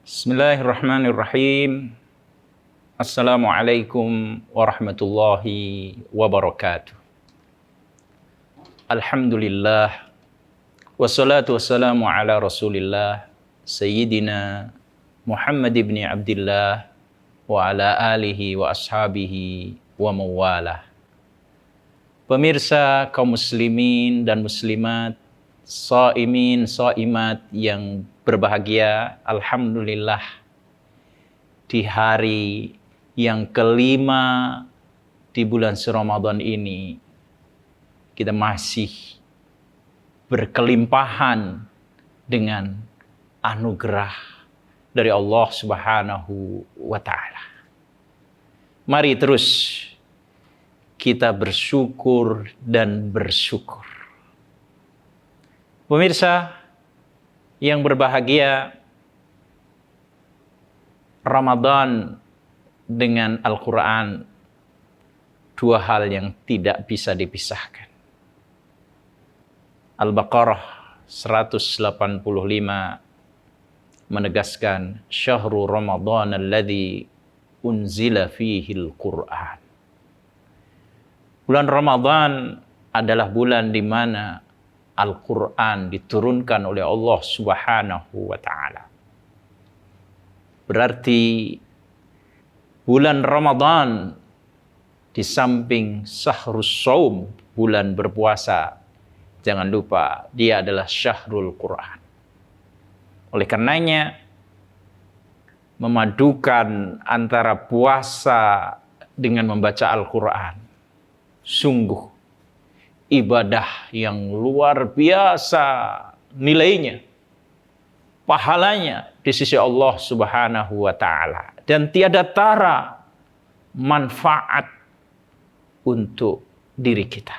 Bismillahirrahmanirrahim. Assalamualaikum warahmatullahi wabarakatuh. Alhamdulillah. Wassalatu wassalamu ala rasulillah. Sayyidina Muhammad ibn Abdillah. Wa ala alihi wa ashabihi wa mawalah. Pemirsa kaum muslimin dan muslimat, shaimin, shaimat yang berbahagia, alhamdulillah di hari yang kelima di bulan Ramadan ini kita masih berkelimpahan dengan anugerah dari Allah Subhanahu wa taala. Mari terus kita bersyukur dan bersyukur. Pemirsa yang berbahagia, Ramadan dengan Al-Quran dua hal yang tidak bisa dipisahkan. Al-Baqarah 185 menegaskan syahrul Ramadan alladzi unzila fihi al-Quran. Bulan Ramadan adalah bulan di mana Al-Quran diturunkan oleh Allah Subhanahu wa ta'ala. Berarti bulan Ramadan di samping syahrus shaum, bulan berpuasa, jangan lupa dia adalah syahrul Quran. Oleh karenanya memadukan antara puasa dengan membaca Al-Quran sungguh ibadah yang luar biasa nilainya, pahalanya di sisi Allah Subhanahu wa ta'ala. Dan tiada tara manfaat untuk diri kita.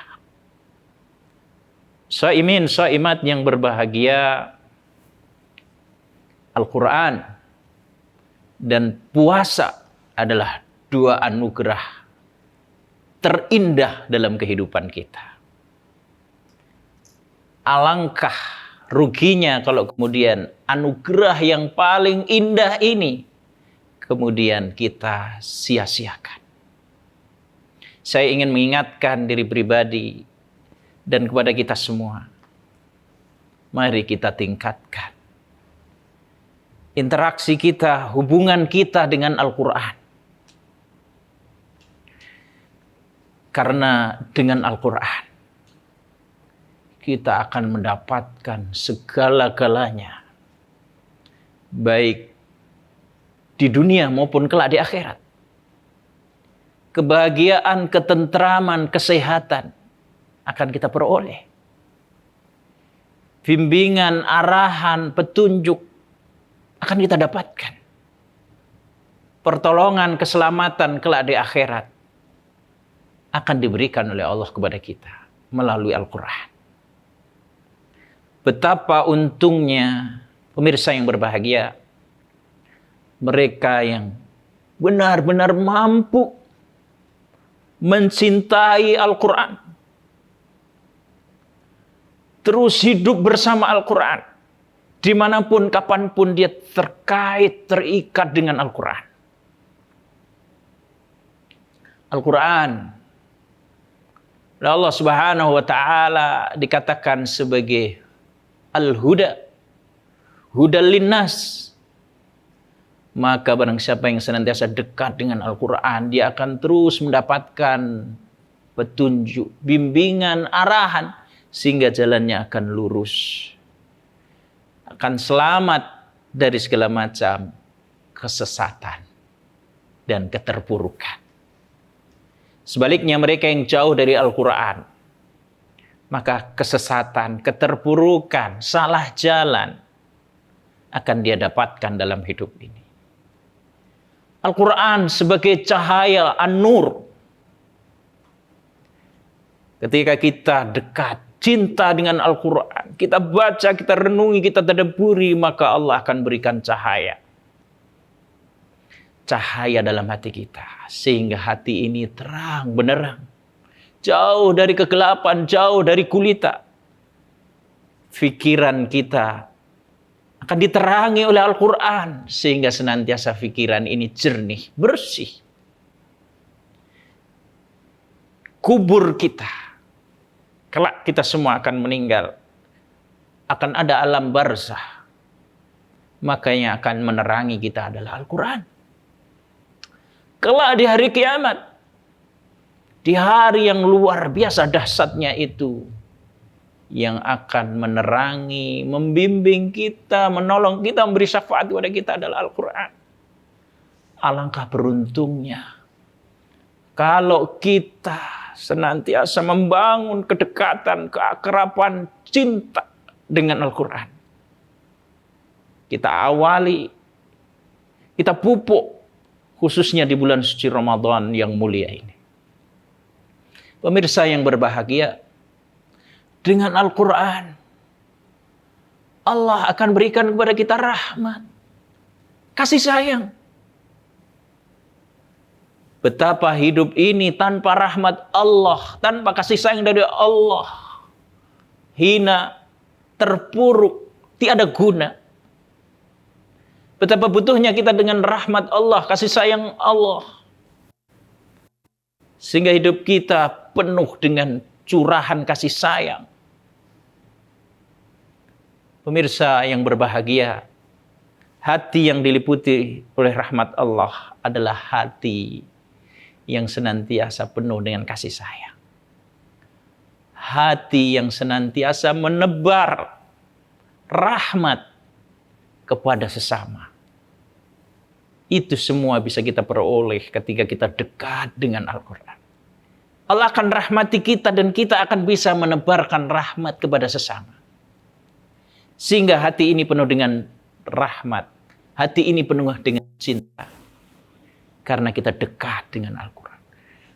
Shaimin, shaimat yang berbahagia, Al-Quran dan puasa adalah dua anugerah terindah dalam kehidupan kita. Alangkah ruginya kalau kemudian anugerah yang paling indah ini kemudian kita sia-siakan. Saya ingin mengingatkan diri pribadi dan kepada kita semua. Mari kita tingkatkan interaksi kita, hubungan kita dengan Al-Quran. Karena dengan Al-Quran kita akan mendapatkan segala-galanya, baik di dunia maupun kelak di akhirat. Kebahagiaan, ketentraman, kesehatan akan kita peroleh. Bimbingan, arahan, petunjuk akan kita dapatkan. Pertolongan, keselamatan kelak di akhirat akan diberikan oleh Allah kepada kita melalui Al-Quran. Betapa untungnya pemirsa yang berbahagia, mereka yang benar-benar mampu mencintai Al-Quran, terus hidup bersama Al-Quran, dimanapun, kapanpun dia terkait, terikat dengan Al-Quran. Al-Quran, Allah Subhanahu wa ta'ala dikatakan sebagai Al-Huda, Hudal linnas. Maka barang siapa yang senantiasa dekat dengan Al-Quran, dia akan terus mendapatkan petunjuk, bimbingan, arahan, sehingga jalannya akan lurus. Akan selamat dari segala macam kesesatan dan keterpurukan. Sebaliknya mereka yang jauh dari Al-Quran, maka kesesatan, keterpurukan, salah jalan akan dia dapatkan dalam hidup ini. Al-Quran sebagai cahaya, an-nur. Ketika kita dekat, cinta dengan Al-Quran, kita baca, kita renungi, kita tadabburi, maka Allah akan berikan cahaya. Cahaya dalam hati kita, sehingga hati ini terang, benderang. Jauh dari kegelapan, jauh dari gulita. Pikiran kita akan diterangi oleh Al-Quran, sehingga senantiasa pikiran ini jernih, bersih. Kubur kita, kelak kita semua akan meninggal, akan ada alam barzah, maka yang akan menerangi kita adalah Al-Quran. Kelak di hari kiamat, di hari yang luar biasa dahsyatnya itu, yang akan menerangi, membimbing kita, menolong kita, memberi syafaat kepada kita adalah Al-Quran. Alangkah beruntungnya kalau kita senantiasa membangun kedekatan, keakraban, cinta dengan Al-Quran. Kita awali, kita pupuk, khususnya di bulan suci Ramadan yang mulia ini. Pemirsa yang berbahagia, dengan Al-Quran, Allah akan berikan kepada kita rahmat, kasih sayang. Betapa hidup ini tanpa rahmat Allah, tanpa kasih sayang dari Allah, hina, terpuruk, tiada guna. Betapa butuhnya kita dengan rahmat Allah, kasih sayang Allah. Sehingga hidup kita penuh dengan curahan kasih sayang. Pemirsa yang berbahagia, hati yang diliputi oleh rahmat Allah adalah hati yang senantiasa penuh dengan kasih sayang. Hati yang senantiasa menebar rahmat kepada sesama. Itu semua bisa kita peroleh ketika kita dekat dengan Al-Quran. Allah akan rahmati kita dan kita akan bisa menebarkan rahmat kepada sesama. Sehingga hati ini penuh dengan rahmat. Hati ini penuh dengan cinta. Karena kita dekat dengan Al-Quran.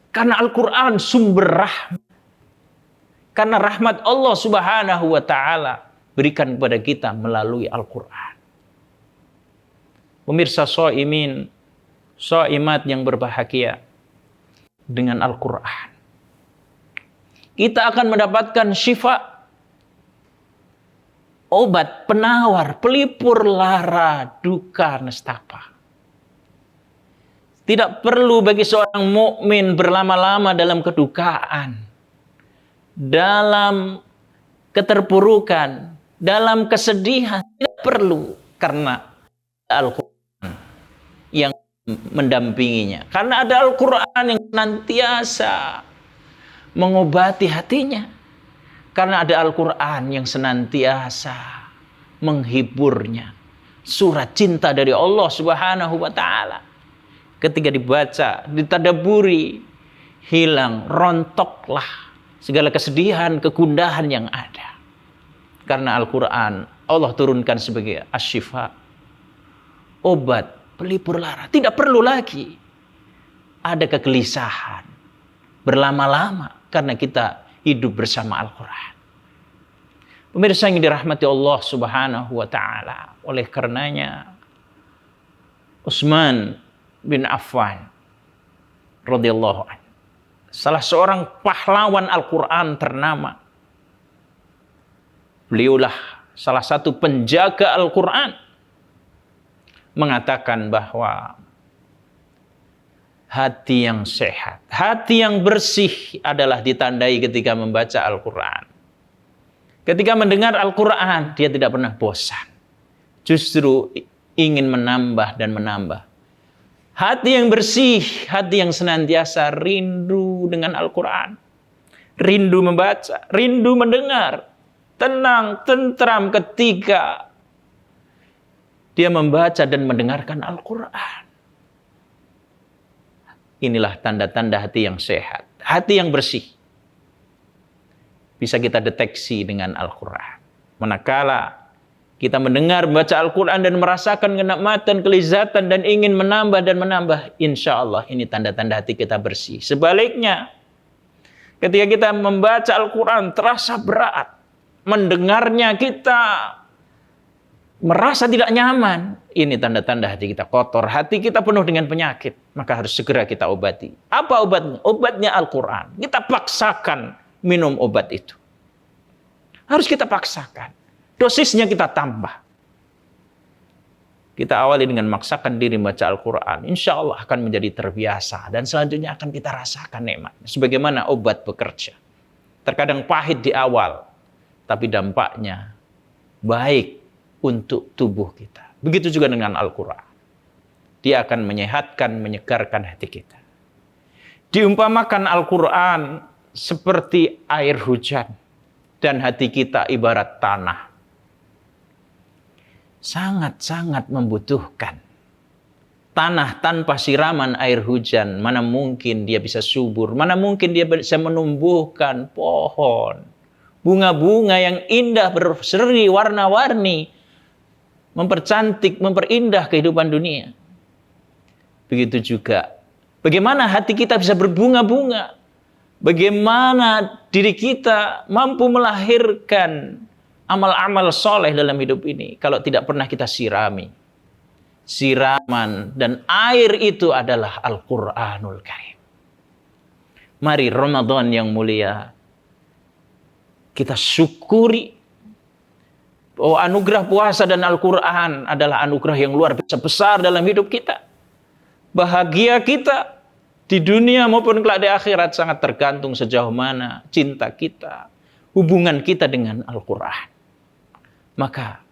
Karena Al-Quran sumber rahmat. Karena rahmat Allah Subhanahu wa ta'ala berikan kepada kita melalui Al-Quran. Pemirsa shaimin, shaimat yang berbahagia dengan Al-Quran. Kita akan mendapatkan syifa, obat, penawar, pelipur lara, duka, nestapa. Tidak perlu bagi seorang mukmin berlama-lama dalam kedukaan, dalam keterpurukan, dalam kesedihan. Tidak perlu, karena Al-Quran yang mendampinginya. Karena ada Al-Quran yang senantiasa mengobati hatinya. Karena ada Al-Quran yang senantiasa menghiburnya. Surat cinta dari Allah Subhanahu wa ta'ala. Ketika dibaca, ditadaburi, hilang, rontoklah segala kesedihan, kegundahan yang ada. Karena Al-Quran Allah turunkan sebagai asyifa, obat, pelipur lara. Tidak perlu lagi ada kegelisahan berlama-lama karena kita hidup bersama Al-Quran. Pemirsa yang dirahmati Allah Subhanahu wa ta'ala. Oleh karenanya Utsman bin Affan radhiyallahu anhu, salah seorang pahlawan Al-Quran ternama. Beliaulah salah satu penjaga Al-Quran, mengatakan bahwa hati yang sehat, hati yang bersih adalah ditandai ketika membaca Al-Quran. Ketika mendengar Al-Quran, dia tidak pernah bosan. Justru ingin menambah dan menambah. Hati yang bersih, hati yang senantiasa rindu dengan Al-Quran. Rindu membaca, rindu mendengar. Tenang, tentram ketika dia membaca dan mendengarkan Al-Quran. Inilah tanda-tanda hati yang sehat. Hati yang bersih. Bisa kita deteksi dengan Al-Quran. Manakala kita mendengar, membaca Al-Quran dan merasakan kenikmatan, kelezatan dan ingin menambah dan menambah, insya Allah ini tanda-tanda hati kita bersih. Sebaliknya, ketika kita membaca Al-Quran terasa berat, mendengarnya kita merasa tidak nyaman, ini tanda-tanda hati kita kotor, hati kita penuh dengan penyakit, maka harus segera kita obati. Apa obatnya? Obatnya Al-Quran. Kita paksakan minum obat itu. Harus kita paksakan. Dosisnya kita tambah. Kita awali dengan maksakan diri membaca Al-Quran. Insya Allah akan menjadi terbiasa. Dan selanjutnya akan kita rasakan nikmatnya. Sebagaimana obat bekerja. Terkadang pahit di awal. Tapi dampaknya baik untuk tubuh kita. Begitu juga dengan Al-Quran. Dia akan menyehatkan, menyegarkan hati kita. Diumpamakan Al-Quran seperti air hujan. Dan hati kita ibarat tanah. Sangat-sangat membutuhkan. Tanah tanpa siraman air hujan, mana mungkin dia bisa subur, mana mungkin dia bisa menumbuhkan pohon. Bunga-bunga yang indah berseri warna-warni. Mempercantik, memperindah kehidupan dunia. Begitu juga. Bagaimana hati kita bisa berbunga-bunga. Bagaimana diri kita mampu melahirkan amal-amal soleh dalam hidup ini kalau tidak pernah kita sirami. Siraman dan air itu adalah Al-Quranul Karim. Mari Ramadan yang mulia, kita syukuri bahwa anugerah puasa dan Al-Quran adalah anugerah yang luar biasa besar dalam hidup kita. Bahagia kita di dunia maupun kelak di akhirat sangat tergantung sejauh mana cinta kita, hubungan kita dengan Al-Quran. Maka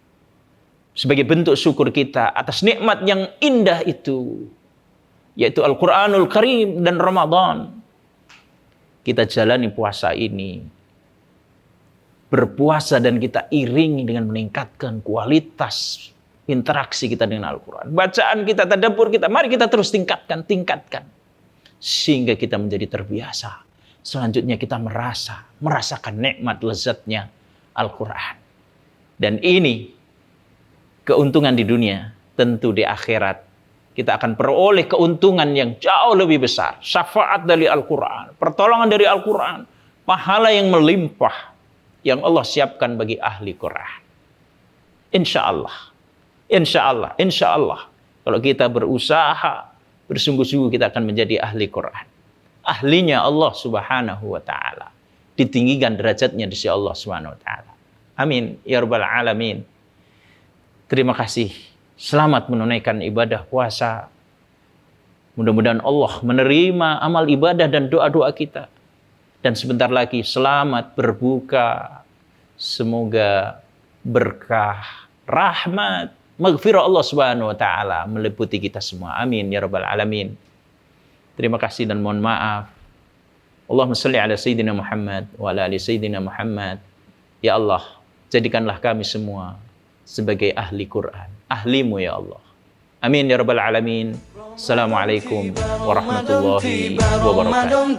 sebagai bentuk syukur kita atas nikmat yang indah itu, yaitu Al-Quranul Karim dan Ramadan, kita jalani puasa ini, berpuasa dan kita iringi dengan meningkatkan kualitas interaksi kita dengan Al-Quran. Bacaan kita, tadabbur kita, mari kita terus tingkatkan. Sehingga kita menjadi terbiasa. Selanjutnya kita merasakan nikmat lezatnya Al-Quran. Dan ini keuntungan di dunia, tentu di akhirat kita akan peroleh keuntungan yang jauh lebih besar. Syafaat dari Al-Quran, pertolongan dari Al-Quran, pahala yang melimpah yang Allah siapkan bagi ahli Quran. Insya Allah. Kalau kita berusaha, bersungguh-sungguh kita akan menjadi ahli Quran. Ahlinya Allah Subhanahu wa Ta'ala. Ditinggikan derajatnya di sisi Allah Subhanahu wa Ta'ala. Amin ya rabbal alamin. Terima kasih. Selamat menunaikan ibadah puasa. Mudah-mudahan Allah menerima amal ibadah dan doa-doa kita. Dan sebentar lagi selamat berbuka. Semoga berkah, rahmat, maghfirah Allah Subhanahu wa Ta'ala meliputi kita semua. Amin ya rabbal alamin. Terima kasih dan mohon maaf. Allahumma shalli ala sayyidina Muhammad wa ala ali sayyidina Muhammad. Ya Allah, jadikanlah kami semua sebagai ahli Quran, ahlimu ya Allah. Amin ya rabbal alamin. Assalamualaikum warahmatullahi wabarakatuh.